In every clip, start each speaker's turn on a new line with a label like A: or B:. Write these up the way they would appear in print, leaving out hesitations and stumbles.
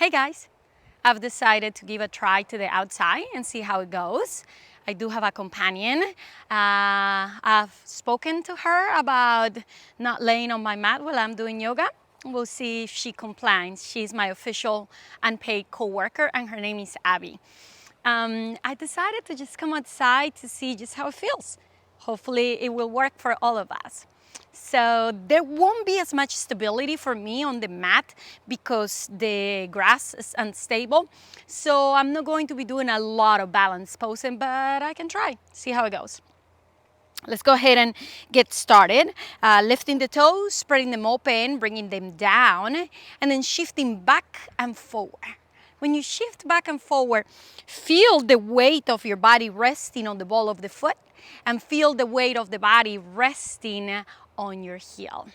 A: Hey guys, I've decided to give a try to the outside and see how it goes. I do have a companion. I've spoken to her about not laying on my mat while I'm doing yoga. We'll see if she complies. She's my official unpaid co-worker and her name is Abby. I decided to just come outside to see just how it feels. Hopefully it will work for all of us. So there won't be as much stability for me on the mat because the grass is unstable. So I'm not going to be doing a lot of balance posing, but I can try, see how it goes. Let's go ahead and get started. Lifting the toes, spreading them open, bringing them down, and then shifting back and forward. When you shift back and forward, feel the weight of your body resting on the ball of the foot and feel the weight of the body resting on your heel.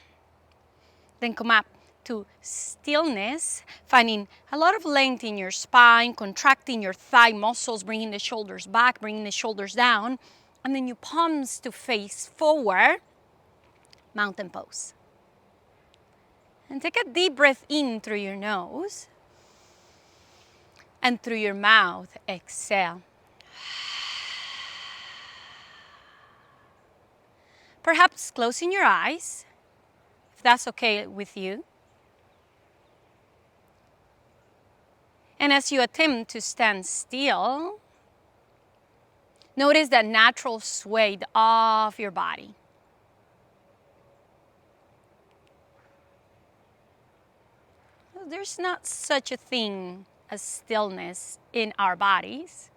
A: Then come up to stillness, finding a lot of length in your spine, contracting your thigh muscles, bringing the shoulders back, bringing the shoulders down, and then your palms to face forward, mountain pose. And take a deep breath in through your nose and through your mouth, exhale. Perhaps closing your eyes, if that's okay with you. And as you attempt to stand still, notice that natural sway of your body. There's not such a thing as stillness in our bodies.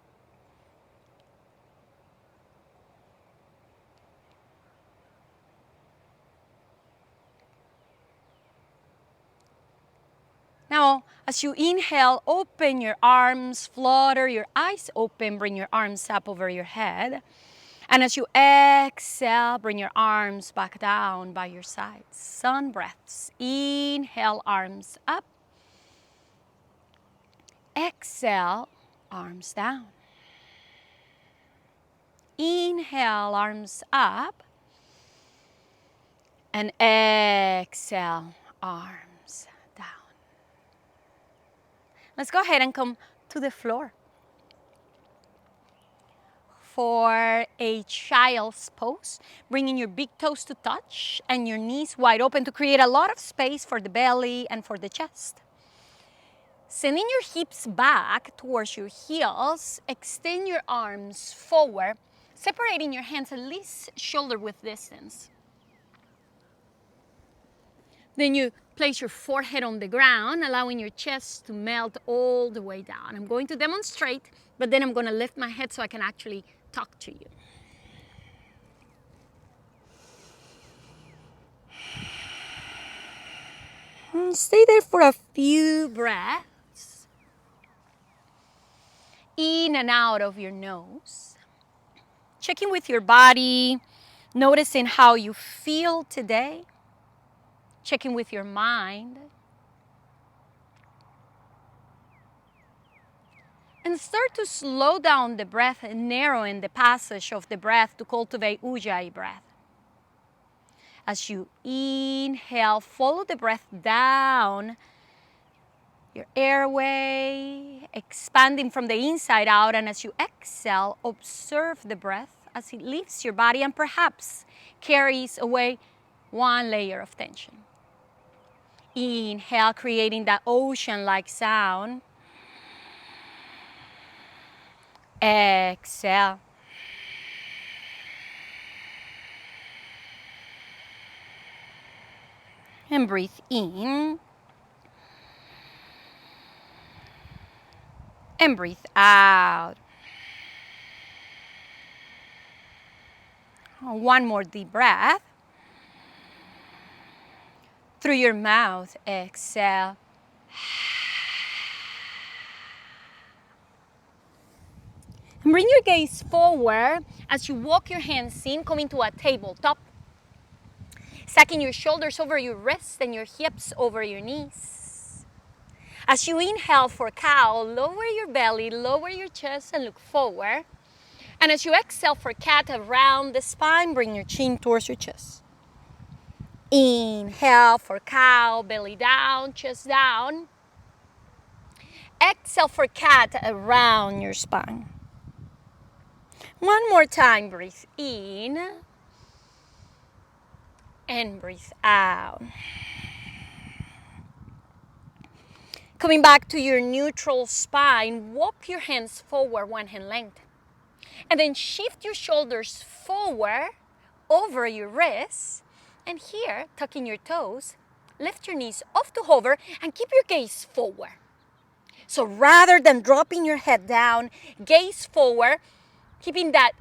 A: Now, as you inhale, open your arms, flutter your eyes open, bring your arms up over your head. And as you exhale, bring your arms back down by your sides. Sun breaths. Inhale, arms up. Exhale, arms down. Inhale, arms up. And exhale, arms down. Let's go ahead and come to the floor for a child's pose, bringing your big toes to touch and your knees wide open to create a lot of space for the belly and for the chest. Sending your hips back towards your heels, extend your arms forward, separating your hands at least shoulder width distance. Then you place your forehead on the ground, allowing your chest to melt all the way down. I'm going to demonstrate, but then I'm going to lift my head so I can actually talk to you. And stay there for a few breaths. In and out of your nose. Checking with your body, noticing how you feel today. Checking with your mind. And start to slow down the breath and narrowing the passage of the breath to cultivate Ujjayi breath. As you inhale, follow the breath down your airway, expanding from the inside out. And as you exhale, observe the breath as it leaves your body and perhaps carries away one layer of tension. Inhale, creating that ocean-like sound. Exhale. And breathe in. And breathe out. One more deep breath. Through your mouth, exhale. And bring your gaze forward as you walk your hands in, coming to a tabletop. Stacking your shoulders over your wrists and your hips over your knees. As you inhale for cow, lower your belly, lower your chest and look forward. And as you exhale for cat, around the spine, bring your chin towards your chest. Inhale for cow, belly down, chest down. exhale for cat around your spine. One more time, breathe in and breathe out. Coming back to your neutral spine, walk your hands forward, one hand length. And then shift your shoulders forward over your wrists. And here, tucking your toes, lift your knees off to hover and keep your gaze forward. So rather than dropping your head down, gaze forward, keeping that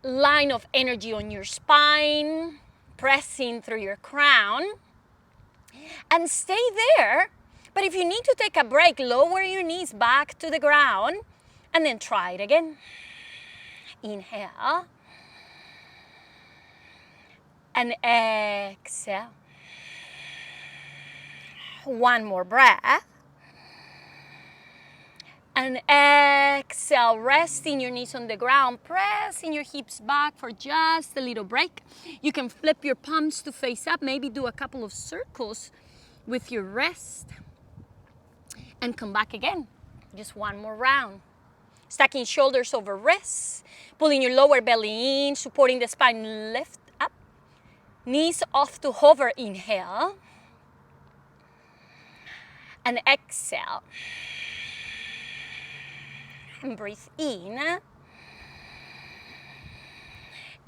A: line of energy on your spine, pressing through your crown. And stay there. But if you need to take a break, lower your knees back to the ground and then try it again. Inhale. And exhale. One more breath. And exhale, resting your knees on the ground, pressing your hips back for just a little break. You can flip your palms to face up, maybe do a couple of circles with your wrist. And come back again. Just one more round. Stacking shoulders over wrists, pulling your lower belly in, supporting the spine, lift up. Knees off to hover, inhale. And exhale. And breathe in.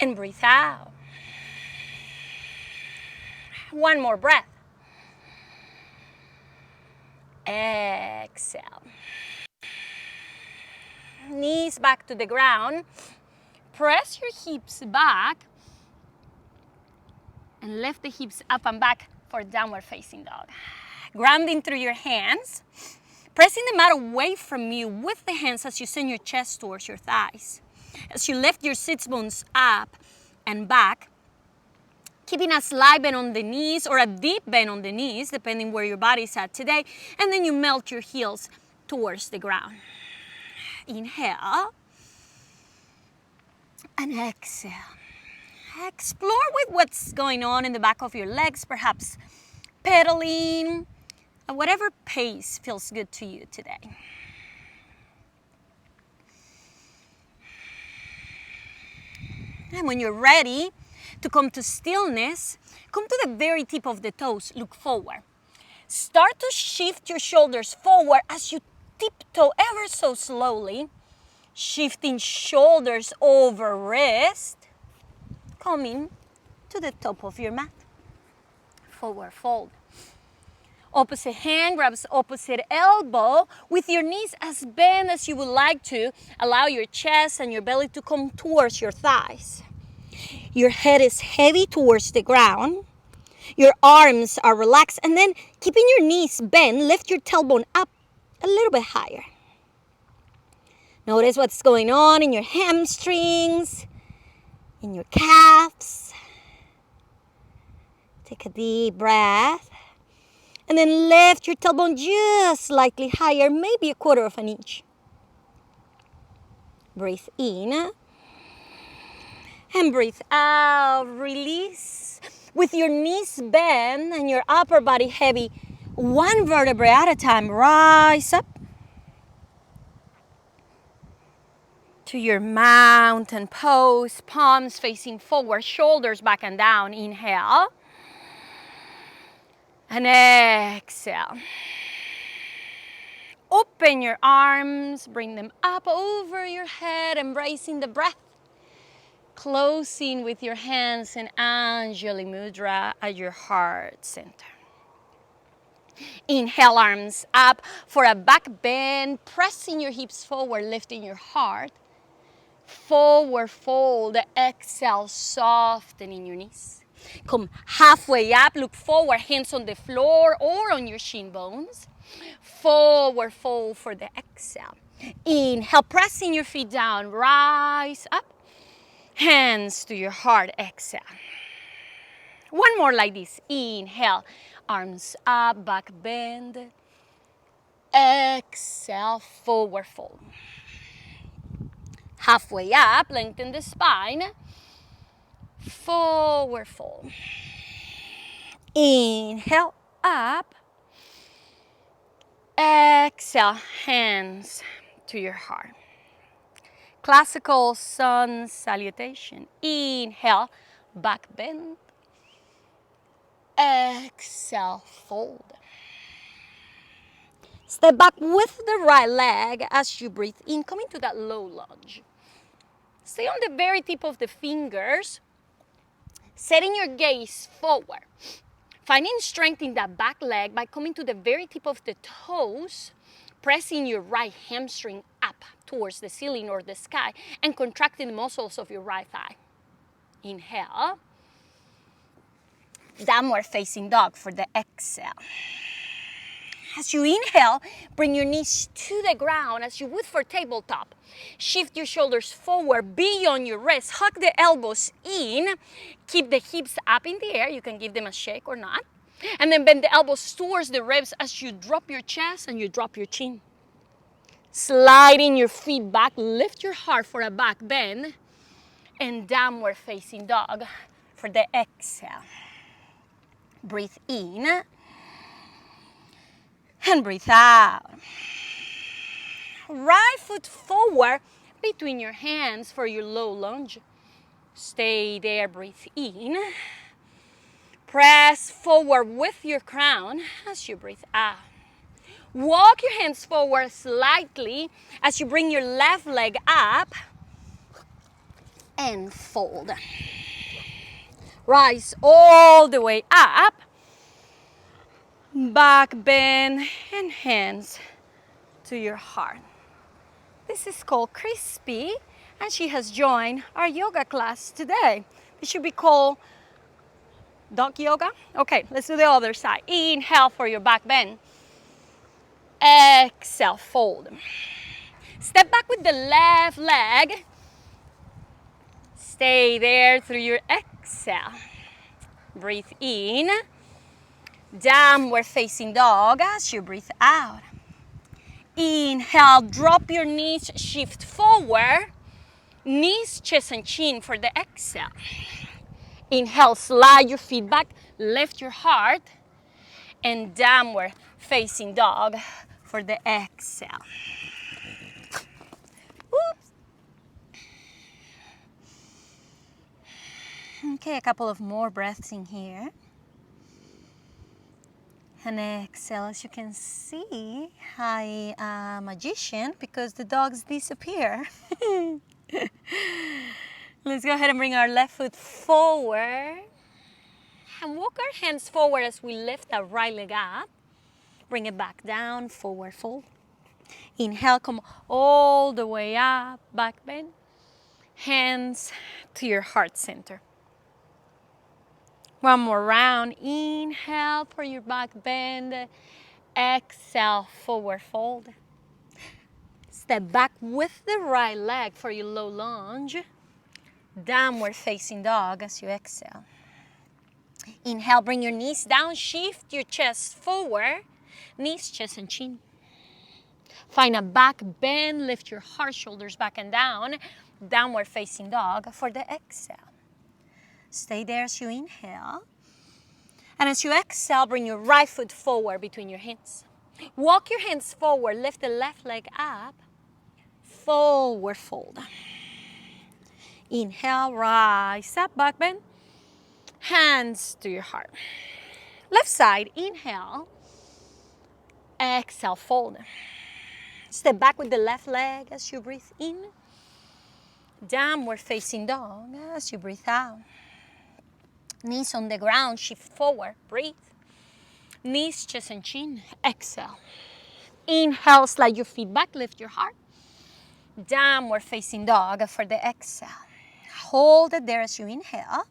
A: And breathe out. One more breath. Exhale. Knees back to the ground. Press your hips back. And lift the hips up and back for downward facing dog. Grounding through your hands. Pressing the mat away from you with the hands as you send your chest towards your thighs. As you lift your sits bones up and back. Keeping a slight bend on the knees or a deep bend on the knees, depending where your body's at today. And then you melt your heels towards the ground. Inhale. And exhale. Explore with what's going on in the back of your legs, perhaps pedaling, at whatever pace feels good to you today. And when you're ready to come to stillness, come to the very tip of the toes, look forward. Start to shift your shoulders forward as you tiptoe ever so slowly, shifting shoulders over wrist, coming to the top of your mat. Forward fold. Opposite hand grabs opposite elbow with your knees as bent as you would like to. Allow your chest and your belly to come towards your thighs. Your head is heavy towards the ground. Your arms are relaxed. And then keeping your knees bent, lift your tailbone up a little bit higher. Notice what's going on in your hamstrings, in your calves. Take a deep breath. And then lift your tailbone just slightly higher, maybe a quarter of an inch. Breathe in. And breathe out. Release. With your knees bent and your upper body heavy, one vertebrae at a time, rise up to your mountain pose, palms facing forward, shoulders back and down. Inhale. And exhale. Open your arms, bring them up over your head, embracing the breath. Closing with your hands in Anjali Mudra at your heart center. Inhale, arms up for a back bend, pressing your hips forward, lifting your heart. Forward fold, exhale, softening your knees. Come halfway up, look forward, hands on the floor or on your shin bones. Forward fold for the exhale. Inhale, pressing your feet down, rise up. Hands to your heart, exhale. One more like this. Inhale, arms up, back bend. Exhale, forward fold. Halfway up, lengthen the spine. Forward fold. Inhale, up. Exhale. exhale, hands to your heart. Classical sun salutation. Inhale, back bend. Exhale, fold. Step back with the right leg as you breathe in, coming to that low lunge. Stay on the very tip of the fingers, setting your gaze forward. Finding strength in that back leg by coming to the very tip of the toes, pressing your right hamstring up towards the ceiling or the sky, and contracting the muscles of your right thigh. Inhale. Downward facing dog for the exhale. As you inhale, bring your knees to the ground as you would for tabletop. Shift your shoulders forward beyond your wrists. Hug the elbows in. Keep the hips up in the air. You can give them a shake or not. And then bend the elbows towards the ribs as you drop your chest and you drop your chin. Sliding your feet back. Lift your heart for a back bend. And downward facing dog for the exhale. Breathe in. And breathe out. Right foot forward between your hands for your low lunge. Stay there, breathe in. Press forward with your crown as you breathe out. Walk your hands forward slightly as you bring your left leg up and fold. Rise all the way up. Back bend and hands to your heart. This is called Crispy, and she has joined our yoga class today. It should be called dog yoga. Okay, let's do the other side. Inhale for your back bend. Exhale, fold. Step back with the left leg. Stay there through your exhale. Breathe in. Downward facing dog as you breathe out. Inhale, drop your knees, shift forward. Knees, chest, and chin for the exhale. Inhale, slide your feet back, lift your heart, and downward facing dog for the exhale. Oops. Okay, a couple of more breaths in here. And exhale. As you can see, I am a magician because the dogs disappear. Let's go ahead and bring our left foot forward. And walk our hands forward as we lift our right leg up. Bring it back down, forward fold. Inhale, come all the way up, back bend. Hands to your heart center. One more round. Inhale for your back bend. Exhale, forward fold. Step back with the right leg for your low lunge. Downward facing dog as you exhale. Inhale, bring your knees down. Shift your chest forward. Knees, chest, and chin. Find a back bend. Lift your heart, shoulders back and down. Downward facing dog for the exhale. Stay there as you inhale. And as you exhale, bring your right foot forward between your hands. Walk your hands forward. Lift the left leg up. Forward fold. Inhale, rise up, back bend. Hands to your heart. Left side, inhale. Exhale, fold. Step back with the left leg as you breathe in. Downward facing dog as you breathe out. Knees on the ground, shift forward, breathe. Knees, chest, and chin, exhale. Inhale, slide your feet back, lift your heart. Downward facing dog for the exhale. Hold it there as you inhale.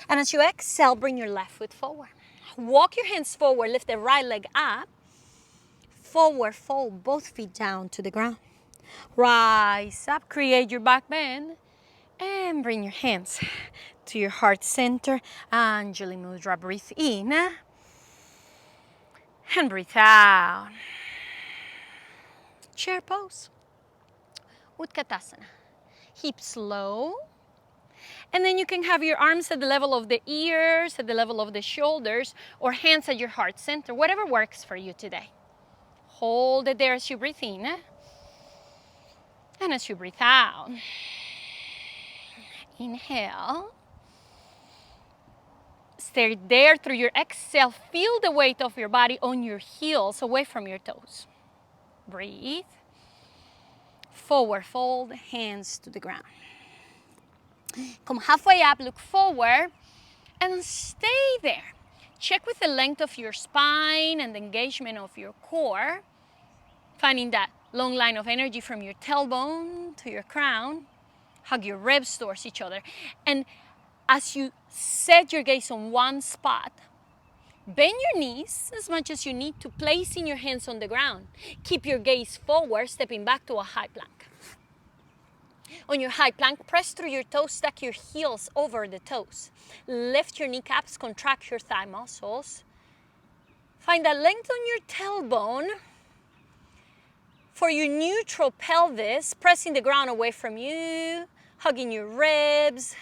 A: And as you exhale, bring your left foot forward. Walk your hands forward, lift the right leg up. Forward fold, both feet down to the ground. Rise up, create your back bend. And bring your hands to your heart center. Anjali Mudra, breathe in. And breathe out. Chair pose. Utkatasana. Hips low. And then you can have your arms at the level of the ears, at the level of the shoulders, or hands at your heart center, whatever works for you today. Hold it there as you breathe in. And as you breathe out. Inhale. Stay there through your exhale. Feel the weight of your body on your heels, away from your toes. Breathe. Forward fold, hands to the ground. Come halfway up, look forward, and stay there. Check with the length of your spine and the engagement of your core, finding that long line of energy from your tailbone to your crown. Hug your ribs towards each other. And as you set your gaze on one spot, bend your knees as much as you need to, placing your hands on the ground. Keep your gaze forward, stepping back to a high plank. On your high plank, press through your toes, stack your heels over the toes. Lift your kneecaps, contract your thigh muscles. Find that length on your tailbone. For your neutral pelvis, pressing the ground away from you, hugging your ribs.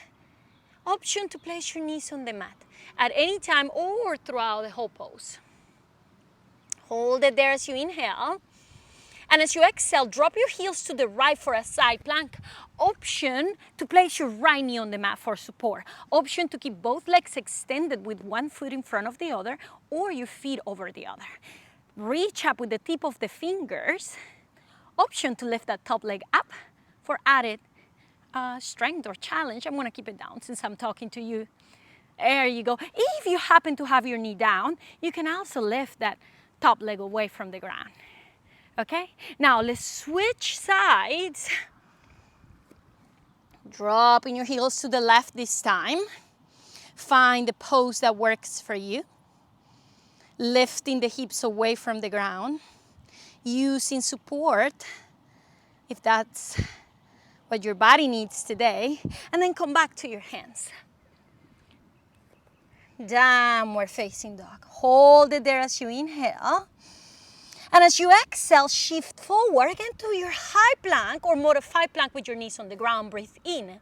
A: Option to place your knees on the mat at any time or throughout the whole pose. Hold it there as you inhale. And as you exhale, drop your heels to the right for a side plank. Option to place your right knee on the mat for support. Option to keep both legs extended with one foot in front of the other or your feet over the other. Reach up with the tip of the fingers. Option to lift that top leg up for added strength or challenge. I'm gonna keep it down since I'm talking to you. There you go. If you happen to have your knee down, you can also lift that top leg away from the ground. Okay, now let's switch sides. Dropping your heels to the left this time. Find the pose that works for you. Lifting the hips away from the ground. Using support, if that's what your body needs today. And then come back to your hands. Downward facing dog. Hold it there as you inhale. And as you exhale, shift forward again to your high plank or modified plank with your knees on the ground. Breathe in.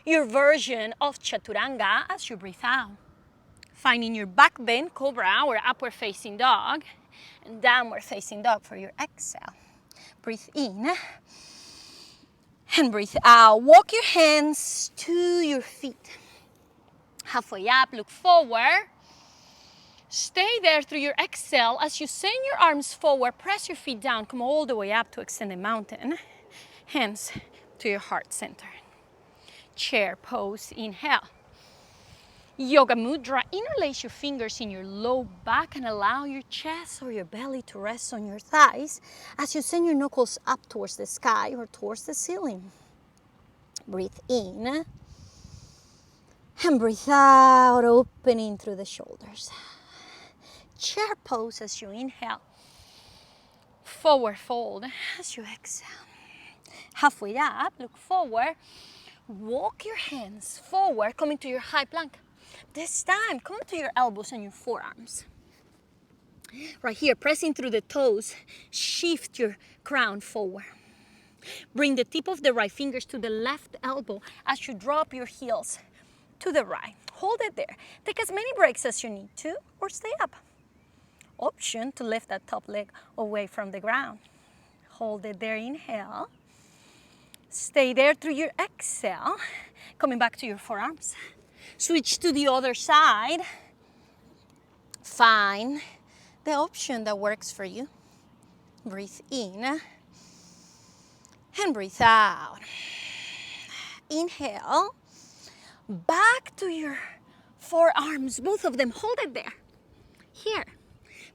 A: Your version of chaturanga as you breathe out. Finding your back bend, cobra or upward facing dog. And downward facing dog for your exhale. Breathe in. And breathe out. Walk your hands to your feet. Halfway up, look forward. Stay there through your exhale. As you send your arms forward, press your feet down. Come all the way up to extended mountain. Hands to your heart center. Chair pose, inhale. Yoga mudra, interlace your fingers in your low back and allow your chest or your belly to rest on your thighs as you send your knuckles up towards the sky or towards the ceiling. Breathe in. And breathe out, opening through the shoulders. Chair pose as you inhale. Forward fold as you exhale. Halfway up, look forward. Walk your hands forward, coming to your high plank. This time, come to your elbows and your forearms. Right here, pressing through the toes, shift your crown forward. Bring the tip of the right fingers to the left elbow as you drop your heels to the right. Hold it there. Take as many breaks as you need to or stay up. Option to lift that top leg away from the ground. Hold it there, inhale. Stay there through your exhale. Coming back to your forearms. Switch to the other side. Find the option that works for you. Breathe in and breathe out. Inhale. Back to your forearms, both of them. Hold it there. Here.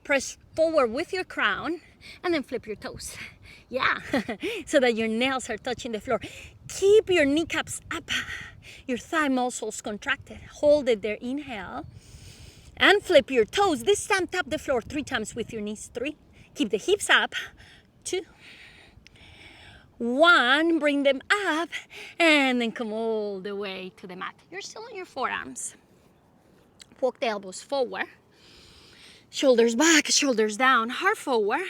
A: Press forward with your crown and then flip your toes. Yeah, so that your nails are touching the floor. Keep your kneecaps up, your thigh muscles contracted. Hold it there, inhale. And flip your toes. This time tap the floor 3 times with your knees. 3. Keep the hips up. 2. 1, bring them up and then come all the way to the mat. You're still on your forearms. Walk the elbows forward. Shoulders back, shoulders down, heart forward.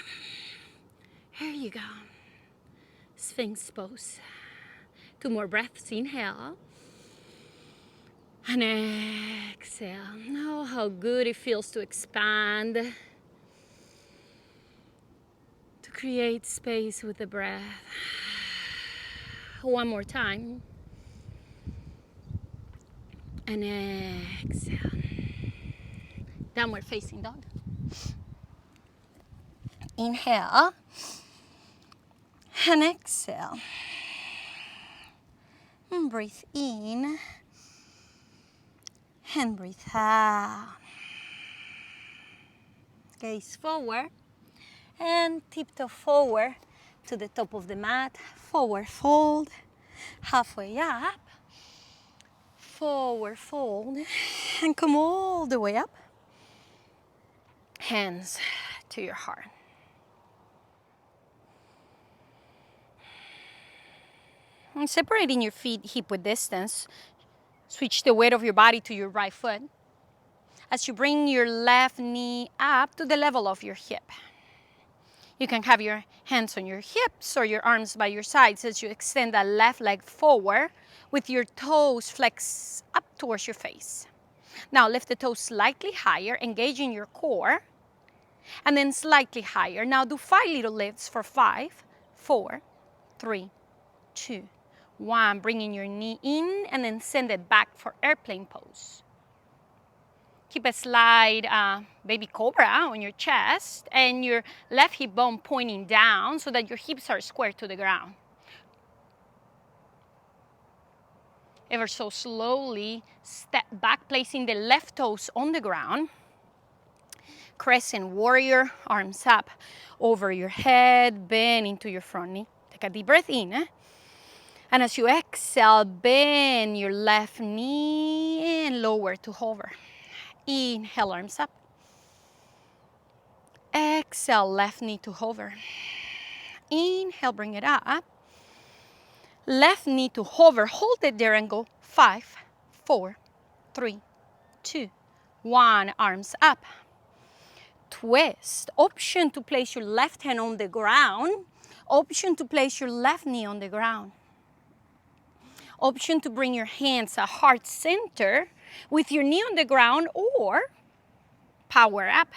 A: Here you go. Sphinx pose. 2 more breaths, inhale. And exhale. Oh, how good it feels to expand. Create space with the breath. One more time. And exhale. Downward facing dog. Inhale. And exhale. And breathe in. And breathe out. Gaze forward. And tiptoe forward to the top of the mat. Forward fold. Halfway up. Forward fold. And come all the way up. Hands to your heart. And separating your feet hip width distance, switch the weight of your body to your right foot as you bring your left knee up to the level of your hip. You can have your hands on your hips or your arms by your sides as you extend that left leg forward with your toes flexed up towards your face. Now lift the toes slightly higher, engaging your core, and then slightly higher. Now do 5 little lifts for 5, 4, 3, 2, 1. Bringing your knee in and then send it back for airplane pose. Keep a slight baby cobra on your chest and your left hip bone pointing down so that your hips are square to the ground. Ever so slowly step back, placing the left toes on the ground. Crescent warrior, arms up over your head, bend into your front knee. Take a deep breath in. And as you exhale, bend your left knee and lower to hover. Inhale, arms up. Exhale, left knee to hover. Inhale, bring it up. Left knee to hover. Hold it there and go 5, 4, 3, 2, 1. Arms up. Twist. Option to place your left hand on the ground. Option to place your left knee on the ground. Option to bring your hands at heart center with your knee on the ground or power up.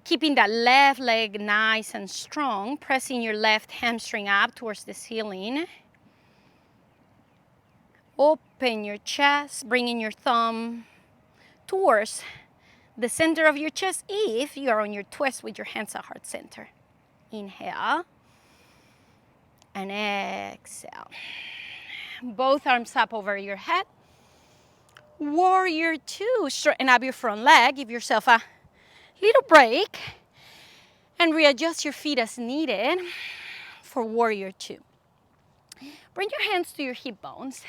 A: Keeping that left leg nice and strong, pressing your left hamstring up towards the ceiling. Open your chest, bringing your thumb towards the center of your chest if you are on your twist with your hands at heart center. Inhale and exhale. Both arms up over your head. Warrior 2, straighten up your front leg, give yourself a little break and readjust your feet as needed for Warrior 2. Bring your hands to your hip bones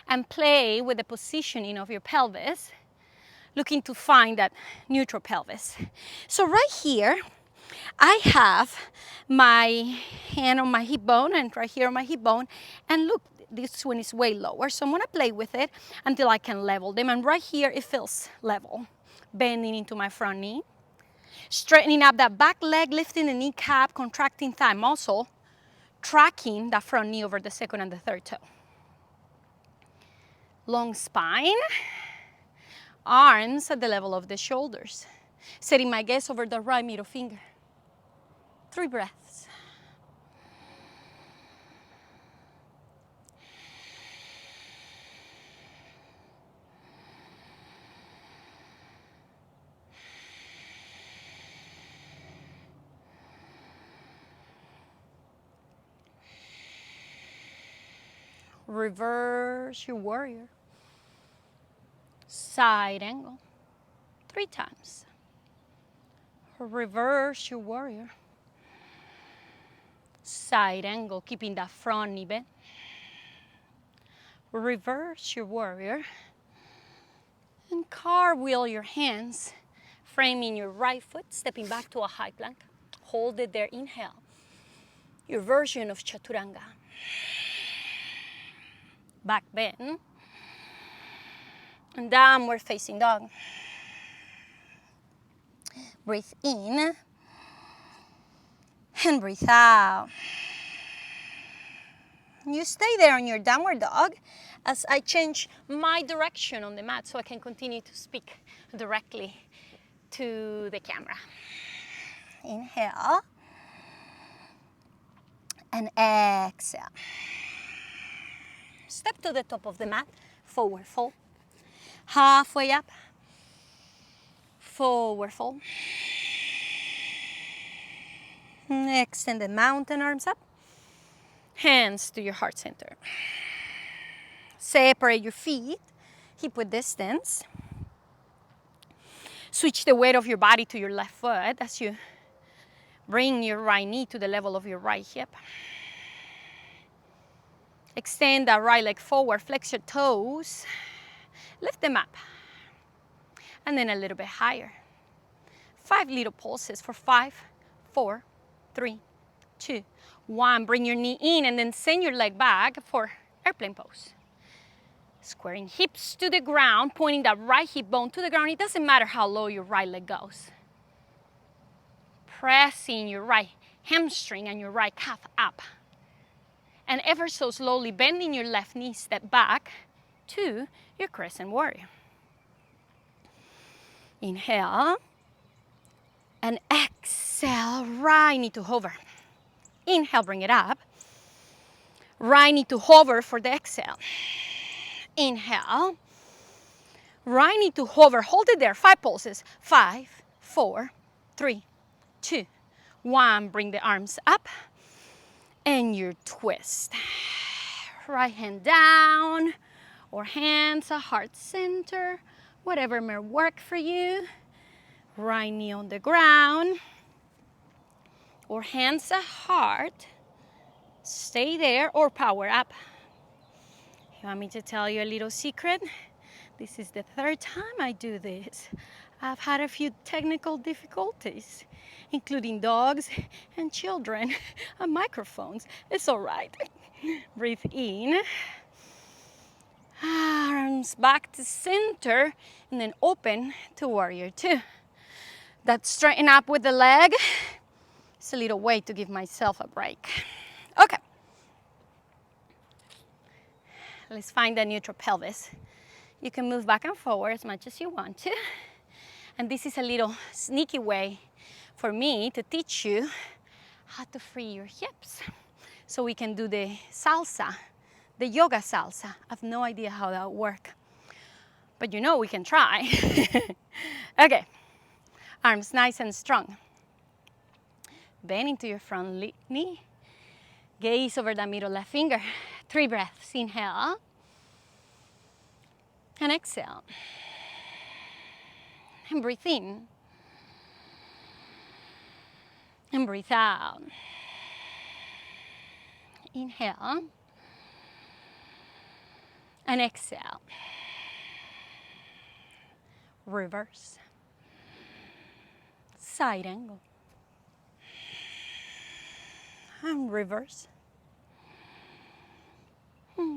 A: and play with the positioning of your pelvis, looking to find that neutral pelvis. So right here, I have my hand on my hip bone and right here on my hip bone, and look, this one is way lower, so I'm gonna play with it until I can level them, and right here it feels level. Bending into my front knee, straightening up that back leg, lifting the kneecap, contracting thigh muscle, tracking that front knee over the second and the third toe. Long spine, arms at the level of the shoulders, setting my gaze over the right middle finger. 3 breaths. Reverse your warrior. Side angle. 3 times. Reverse your warrior. Side angle, keeping that front knee bent. Reverse your warrior. And cartwheel your hands, framing your right foot, stepping back to a high plank. Hold it there, inhale. Your version of chaturanga. Back bend. And downward facing dog. Breathe in. And breathe out. You stay there on your downward dog as I change my direction on the mat so I can continue to speak directly to the camera. Inhale. And exhale. Step to the top of the mat, forward fold. Halfway up, forward fold. Extend the mountain arms up. Hands to your heart center. Separate your feet, hip width distance. Switch the weight of your body to your left foot as you bring your right knee to the level of your right hip. Extend that right leg forward, flex your toes, lift them up, and then a little bit higher. 5 little pulses for 5, 4, 3, 2, 1. Bring your knee in and then send your leg back for airplane pose. Squaring hips to the ground, pointing that right hip bone to the ground. It doesn't matter how low your right leg goes. Pressing your right hamstring and your right calf up. And ever so slowly bending your left knee, step back to your crescent warrior. Inhale and exhale, right knee to hover. Inhale, bring it up. Right knee to hover for the exhale. Inhale, right knee to hover, hold it there, 5 pulses. 5, 4, 3, 2, 1. Bring the arms up. And your twist. Right hand down or hands at heart center, whatever may work for you. Right knee on the ground or hands at heart. Stay there or power up. You want me to tell you a little secret? This is the 3rd time I do this. I've had a few technical difficulties, including dogs and children and microphones. It's all right. Breathe in. Arms back to center and then open to warrior 2. That straighten up with the leg. It's a little way to give myself a break. Okay. Let's find the neutral pelvis. You can move back and forward as much as you want to. And this is a little sneaky way for me to teach you how to free your hips. So we can do the salsa, the yoga salsa. I have no idea how that will work. But you know we can try. Okay, arms nice and strong. Bend into your front knee. Gaze over the middle left finger. 3 breaths, inhale. And exhale. And breathe in. And breathe out. Inhale. And exhale. Reverse. Side angle. And reverse.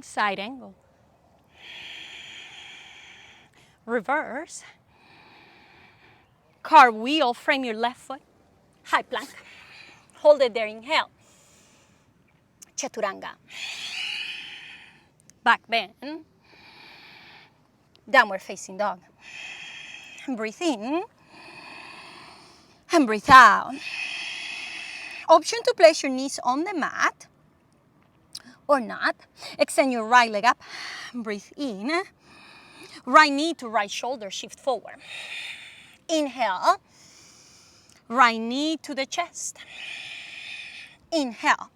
A: Side angle. Reverse. Cartwheel, frame your left foot. High plank. Hold it there, inhale. Chaturanga. Back bend. Downward facing dog. And breathe in. And breathe out. Option to place your knees on the mat or not. Extend your right leg up. Breathe in. Right knee to right shoulder, shift forward. Inhale. Right knee to the chest. Inhale.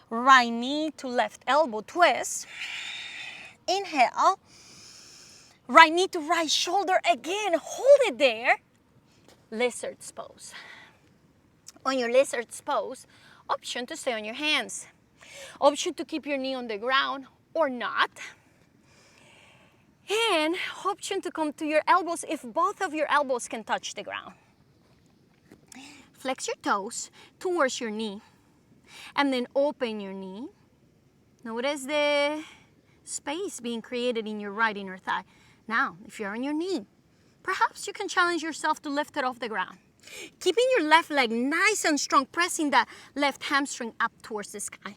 A: Right knee to left elbow, twist. Inhale. Right knee to right shoulder again. Hold it there. Lizard's pose. On your lizard's pose, option to stay on your hands. Option to keep your knee on the ground or not. And option to come to your elbows if both of your elbows can touch the ground. Flex your toes towards your knee and then open your knee. Notice the space being created in your right inner thigh. Now, if you're on your knee, perhaps you can challenge yourself to lift it off the ground. Keeping your left leg nice and strong, pressing that left hamstring up towards the sky.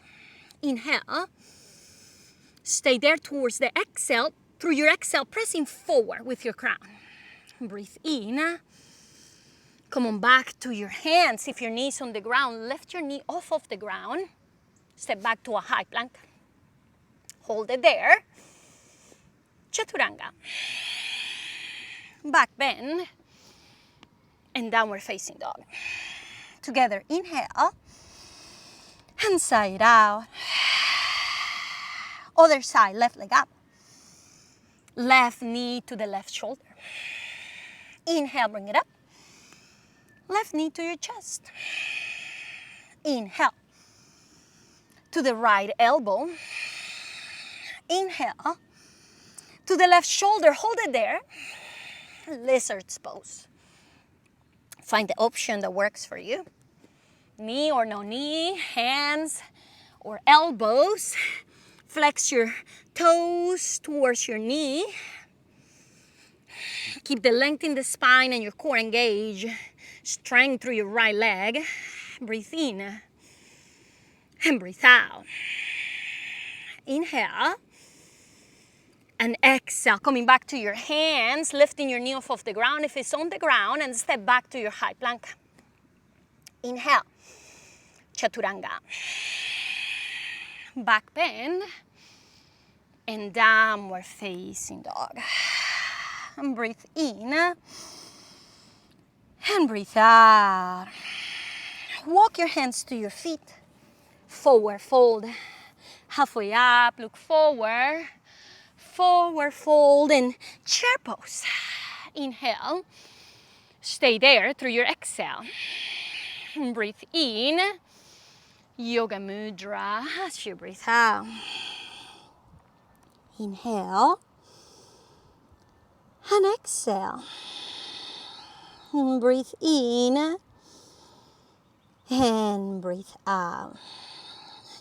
A: Inhale. Stay there towards the exhale. Through your exhale, pressing forward with your crown. Breathe in. Come on back to your hands. If your knee's on the ground, lift your knee off of the ground. Step back to a high plank. Hold it there. Chaturanga. Back bend. And downward facing dog. Together, inhale. And side out. Other side, left leg up. Left knee to the left shoulder. Inhale, bring it up. Left knee to your chest. Inhale. To the right elbow. Inhale. To the left shoulder, hold it there. Lizard's pose. Find the option that works for you. Knee or no knee, hands or elbows. Flex your toes towards your knee. Keep the length in the spine and your core engaged. Strength through your right leg. Breathe in and breathe out. Inhale and exhale. Coming back to your hands, lifting your knee off of the ground if it's on the ground, and step back to your high plank. Inhale, chaturanga. Back bend and downward facing dog. And breathe in and breathe out. Walk your hands to your feet. Forward fold. Halfway up, look forward. Forward fold and chair pose. Inhale. Stay there through your exhale. And breathe in. Yoga mudra as you breathe out. Inhale. And exhale. And breathe in. And breathe out.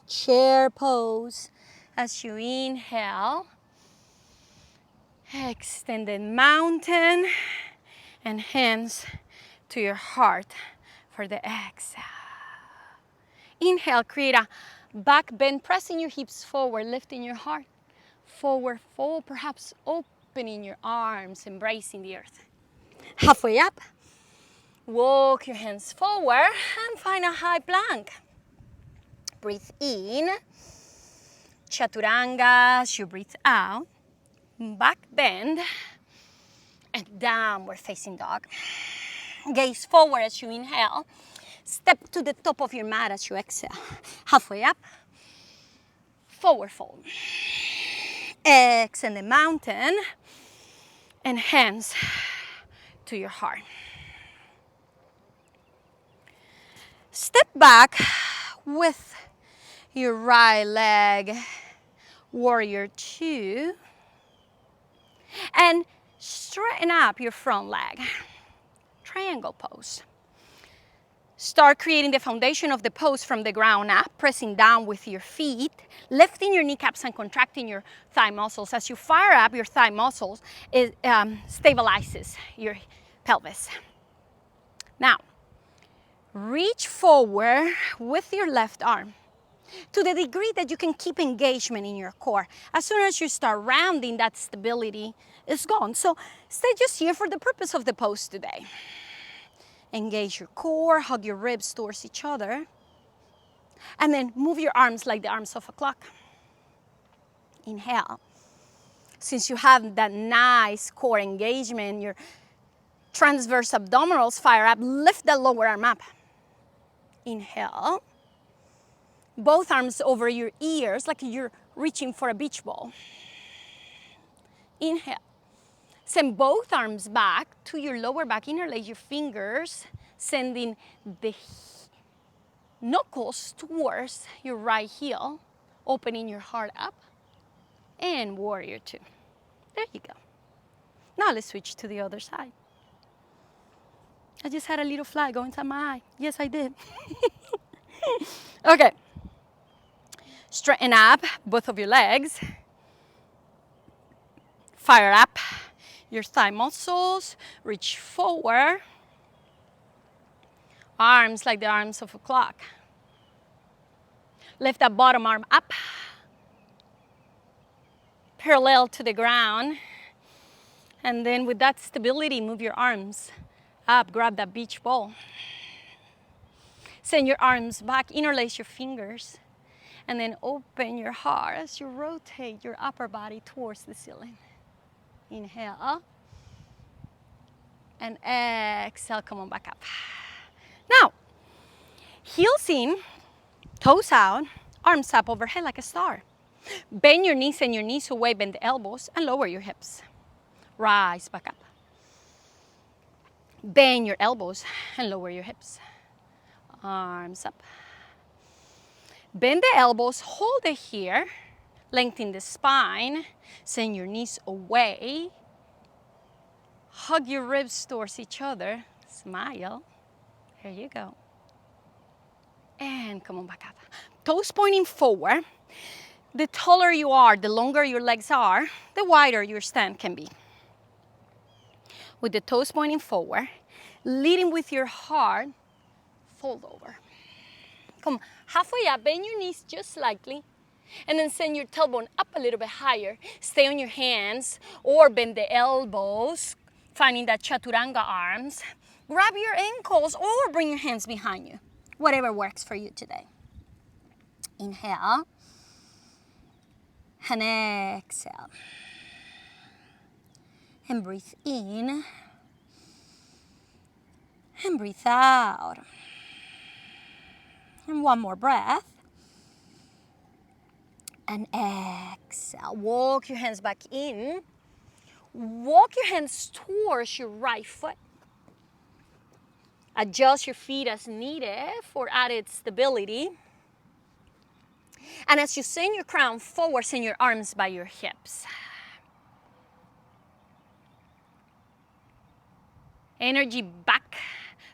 A: Chair pose as you inhale. Extended mountain and hands to your heart for the exhale. Inhale, create a back bend, pressing your hips forward, lifting your heart. Forward fold, perhaps opening your arms, embracing the earth. Halfway up, walk your hands forward and find a high plank. Breathe in, chaturanga as you breathe out. Back bend and downward facing dog. Gaze forward as you inhale. Step to the top of your mat as you exhale. Halfway up, forward fold. Extend the mountain and hands to your heart. Step back with your right leg, warrior two. And straighten up your front leg. Triangle pose. Start creating the foundation of the pose from the ground up, pressing down with your feet, lifting your kneecaps and contracting your thigh muscles. As you fire up your thigh muscles, it stabilizes your pelvis. Now, reach forward with your left arm to the degree that you can keep engagement in your core. As soon as you start rounding, that stability is gone. So stay just here for the purpose of the pose today. Engage your core, hug your ribs towards each other, and then move your arms like the arms of a clock. Inhale. Since you have that nice core engagement, your transverse abdominals fire up, lift that lower arm up. Inhale. Both arms over your ears like you're reaching for a beach ball. Inhale. Send both arms back to your lower back. Interlace your fingers, sending the knuckles towards your right heel, opening your heart up, and warrior two. There you go. Now let's switch to the other side. I just had a little fly go inside my eye. Yes, I did. Okay. Straighten up both of your legs. Fire up your thigh muscles. Reach forward. Arms like the arms of a clock. Lift that bottom arm up. Parallel to the ground. And then with that stability, move your arms Up, grab that beach ball. Send your arms back, interlace your fingers, and then open your heart as you rotate your upper body towards the ceiling. Inhale. And exhale, come on back up. Now, heels in, toes out, arms up overhead like a star. Bend your knees and your knees away, bend the elbows and lower your hips. Rise back up. Bend your elbows and lower your hips. Arms up. Bend the elbows, hold it here. Lengthen the spine. Send your knees away. Hug your ribs towards each other. Smile. There you go. And come on back up. Toes pointing forward. The taller you are, the longer your legs are, the wider your stand can be. With the toes pointing forward, leading with your heart, fold over. Come halfway up, bend your knees just slightly, and then send your tailbone up a little bit higher. Stay on your hands or bend the elbows, finding that chaturanga arms. Grab your ankles or bring your hands behind you. Whatever works for you today. Inhale and exhale. And breathe in and breathe out. And one more breath. And exhale. Walk your hands back in. Walk your hands towards your right foot. Adjust your feet as needed for added stability. And as you send your crown forward, send your arms by your hips. Energy back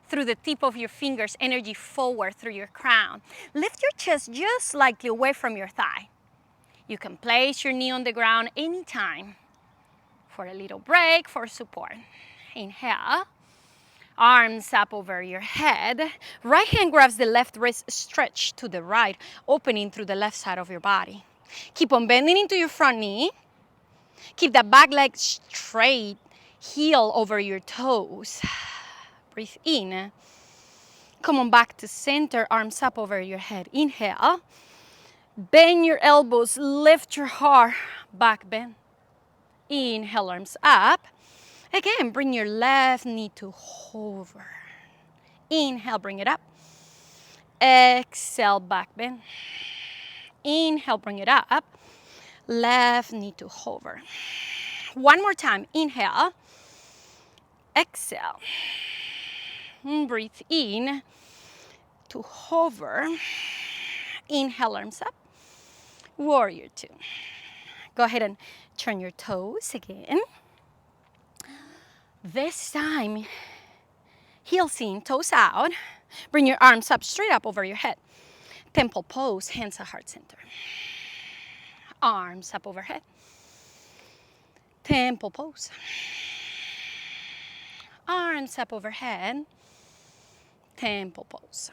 A: through the tip of your fingers, energy forward through your crown. Lift your chest just slightly away from your thigh. You can place your knee on the ground anytime for a little break, for support. Inhale. Arms up over your head. Right hand grabs the left wrist, stretch to the right, opening through the left side of your body. Keep on bending into your front knee. Keep that back leg straight, heel over your toes. Breathe in. Come on back to center, arms up over your head. Inhale. Bend your elbows, lift your heart, back bend. Inhale, arms up. Again, bring your left knee to hover. Inhale, bring it up. Exhale, back bend. Inhale, bring it up. Left knee to hover. One more time. Inhale. Exhale. Breathe in to hover. Inhale, arms up. Warrior two. Go ahead and turn your toes again. This time, heels in, toes out. Bring your arms up, straight up over your head. Temple pose, hands at heart center. Arms up overhead. Temple pose. Arms up overhead. Temple pose.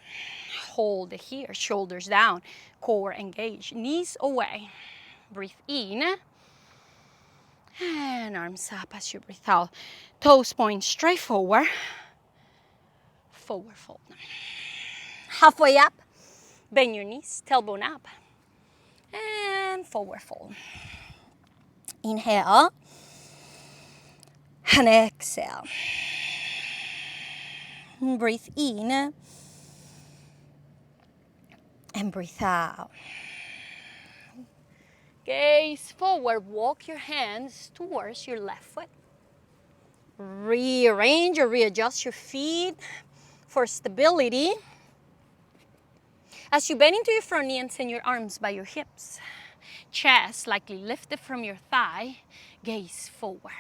A: Hold it here, shoulders down, core engaged, knees away. Breathe in. And arms up as you breathe out. Toes point straight forward. Forward fold. Halfway up, bend your knees, tailbone up. And forward fold. Inhale. And exhale. Breathe in. And breathe out. Gaze forward, walk your hands towards your left foot. Rearrange or readjust your feet for stability. As you bend into your front knee and send your arms by your hips. Chest slightly lifted from your thigh. Gaze forward.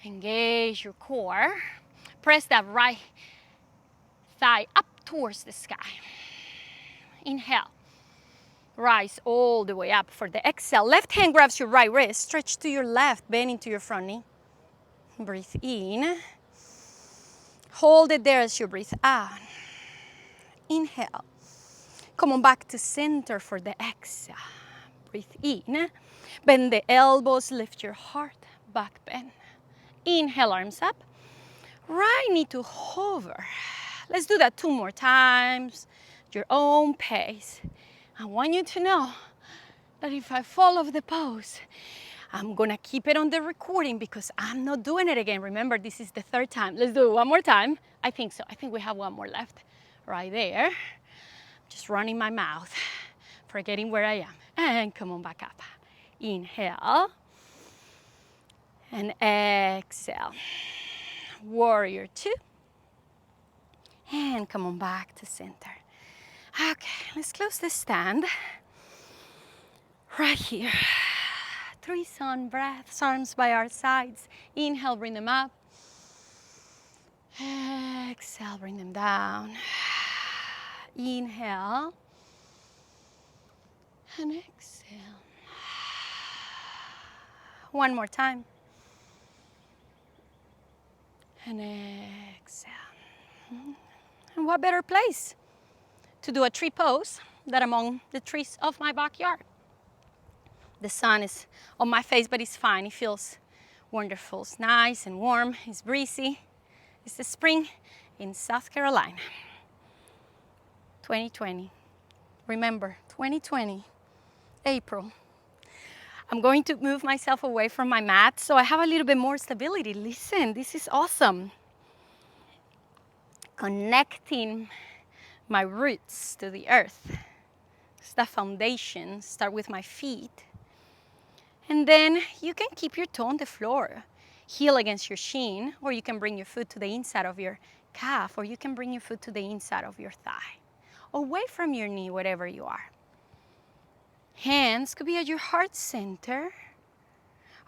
A: Engage your core. Press that right thigh up towards the sky. Inhale. Rise all the way up for the exhale. Left hand grabs your right wrist. Stretch to your left, bend into your front knee. Breathe in. Hold it there as you breathe out. Inhale. Come on back to center for the exhale. Breathe in. Bend the elbows, lift your heart, back bend. Inhale, arms up. Right knee to hover. Let's do that 2 more times, your own pace. I want you to know that if I fall off the pose, I'm gonna keep it on the recording because I'm not doing it again. Remember, this is the 3rd time. Let's do it one more time. I think so. I think we have one more left. Right there. Just running my mouth, forgetting where I am. And come on back up. Inhale. And exhale. Warrior 2. And come on back to center. Okay, let's close the stand. Right here. 3 sun breaths, arms by our sides. Inhale, bring them up. Exhale, bring them down. Inhale. And exhale. One more time. And exhale. And what better place to do a tree pose than among the trees of my backyard? The sun is on my face, but it's fine. It feels wonderful. It's nice and warm. It's breezy. It's the spring in South Carolina. 2020. Remember, 2020, April. I'm going to move myself away from my mat so I have a little bit more stability. Listen, this is awesome. Connecting my roots to the earth. It's the foundation. Start with my feet. And then you can keep your toe on the floor. Heel against your shin, or you can bring your foot to the inside of your calf, or you can bring your foot to the inside of your thigh. Away from your knee, wherever you are. Hands could be at your heart center.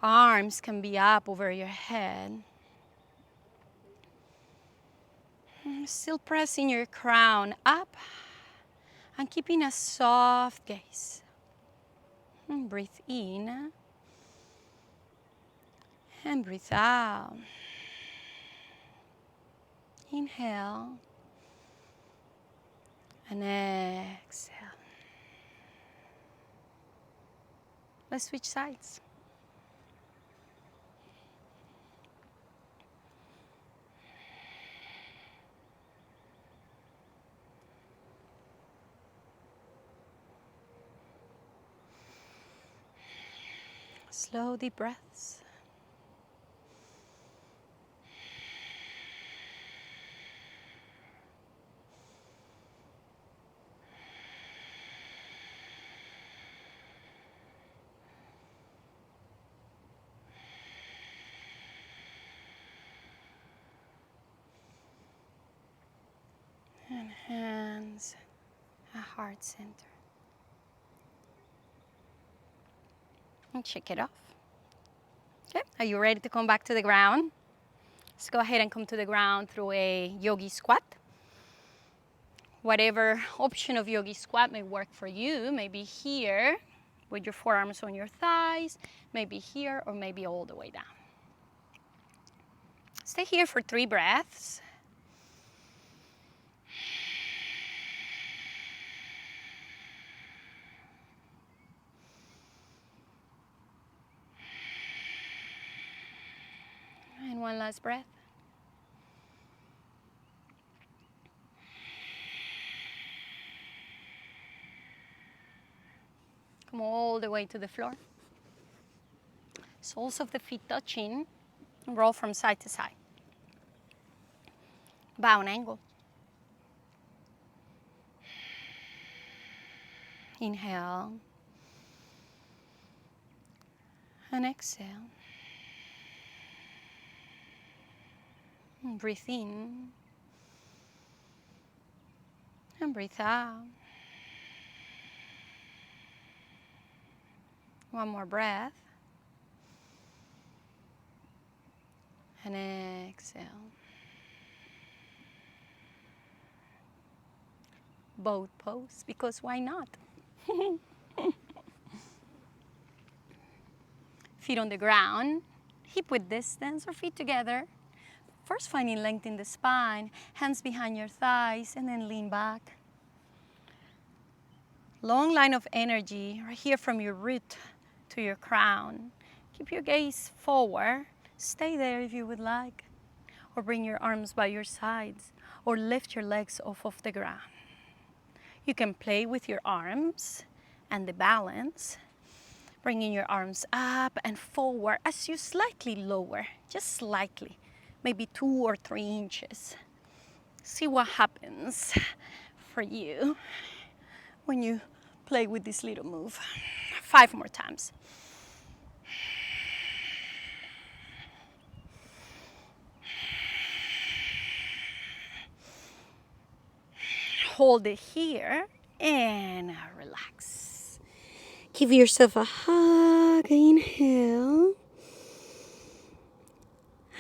A: Arms can be up over your head. Still pressing your crown up and keeping a soft gaze. And breathe in and breathe out. Inhale and exhale. Let's switch sides. Slow deep breaths. And hands at heart center. And shake it off. Okay, are you ready to come back to the ground? Let's go ahead and come to the ground through a yogi squat. Whatever option of yogi squat may work for you, maybe here with your forearms on your thighs, maybe here, or maybe all the way down. Stay here for 3 breaths. And one last breath. Come all the way to the floor. Soles of the feet touching. Roll from side to side. Bow and angle. Inhale. And exhale. And breathe in. And breathe out. One more breath. And exhale. Boat pose, because why not? Feet on the ground, hip width distance or feet together. First finding length in the spine, hands behind your thighs, and then lean back. Long line of energy right here from your root to your crown. Keep your gaze forward. Stay there if you would like. or bring your arms by your sides, or lift your legs off of the ground. You can play with your arms and the balance, bringing your arms up and forward as you slightly lower, just slightly, maybe 2 or 3 inches. See what happens for you when you play with this little move. 5 more times. Hold it here and relax. Give yourself a hug. Inhale.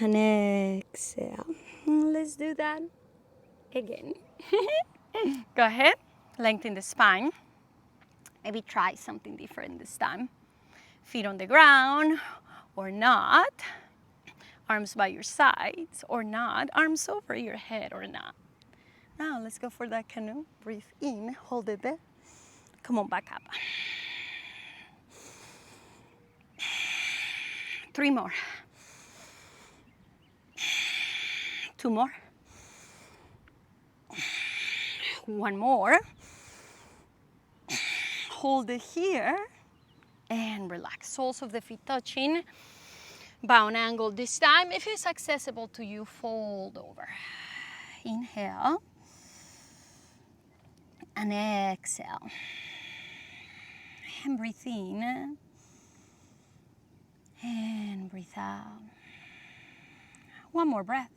A: And exhale. Let's do that again. Go ahead. Lengthen the spine. Maybe try something different this time. Feet on the ground or not. Arms by your sides or not. Arms over your head or not. Now let's go for that canoe. Breathe in, hold it there. Come on, back up. 3 more. 2 more. 1 more. Hold it here and relax. Soles of the feet touching. Bound angle this time. If it's accessible to you, fold over. Inhale. And exhale. And breathe in. And breathe out. 1 more breath.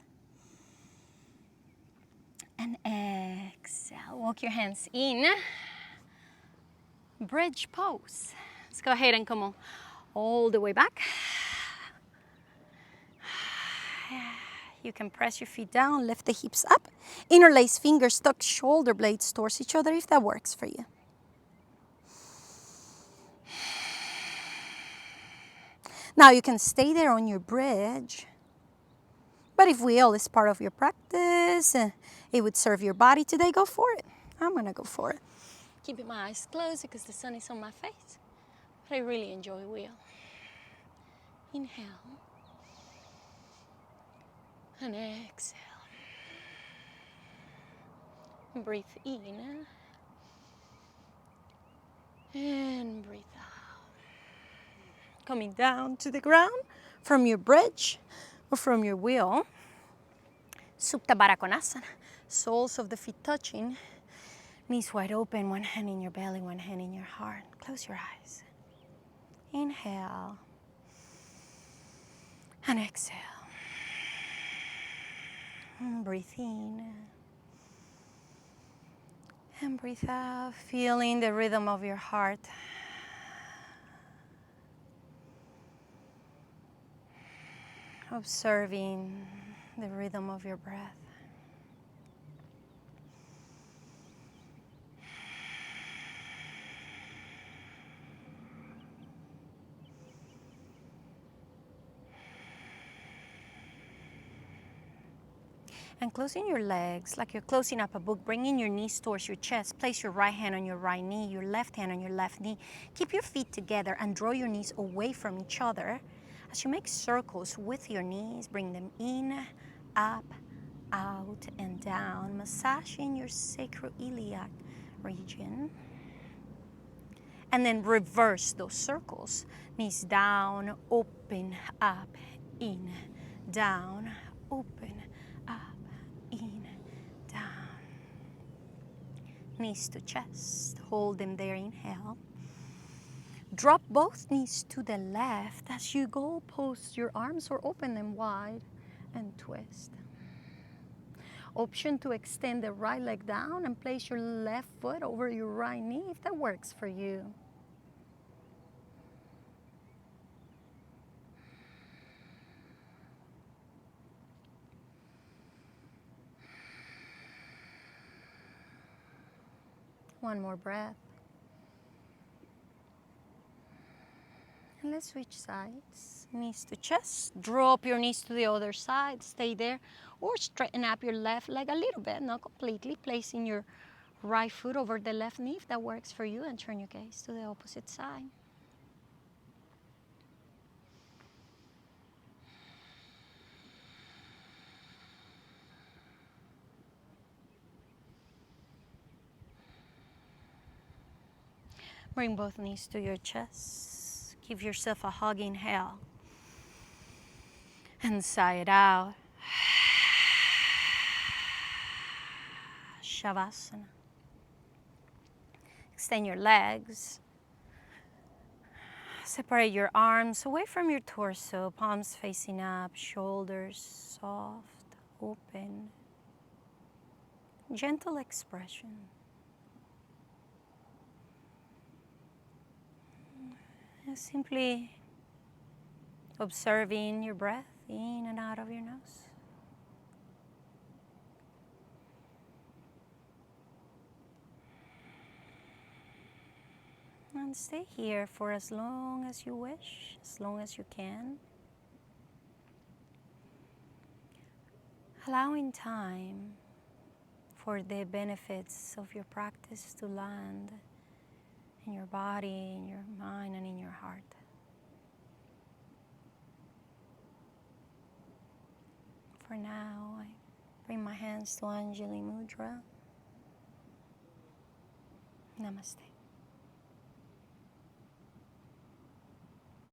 A: And exhale. Walk your hands in. Bridge pose. Let's go ahead and come on all the way back. You can press your feet down, lift the hips up. Interlace fingers, tuck shoulder blades towards each other if that works for you. Now you can stay there on your bridge. But if wheel is part of your practice, it would serve your body today, go for it. I'm gonna go for it. Keeping my eyes closed because the sun is on my face. But I really enjoy wheel. Inhale. And exhale. Breathe in. And breathe out. Coming down to the ground from your bridge or from your wheel. Supta Baddha Konasana. Soles of the feet touching. Knees wide open, one hand in your belly, one hand in your heart. Close your eyes. Inhale. And exhale. And breathe in. And breathe out, feeling the rhythm of your heart. Observing the rhythm of your breath. And closing your legs like you're closing up a book, bringing your knees towards your chest. Place your right hand on your right knee, your left hand on your left knee. Keep your feet together and draw your knees away from each other. As you make circles with your knees, bring them in, up, out, and down. Massaging your sacroiliac region. And then reverse those circles. Knees down, open, up, in, down, open, up, in, down. Knees to chest, hold them there, inhale. Drop both knees to the left. As you go, post your arms or open them wide and twist. Option to extend the right leg down and place your left foot over your right knee if that works for you. One more breath. And let's switch sides. Knees to chest. Drop your knees to the other side. Stay there. Or straighten up your left leg a little bit, not completely. Placing your right foot over the left knee if that works for you. And turn your gaze to the opposite side. Bring both knees to your chest. Give yourself a hug, inhale. And sigh it out. Shavasana. Extend your legs. Separate your arms away from your torso, palms facing up, shoulders soft, open. Gentle expression. Simply observing your breath in and out of your nose. And stay here for as long as you wish, as long as you can. Allowing time for the benefits of your practice to land in your body, in your mind, and in your heart. For now, I bring my hands to Anjali Mudra. Namaste.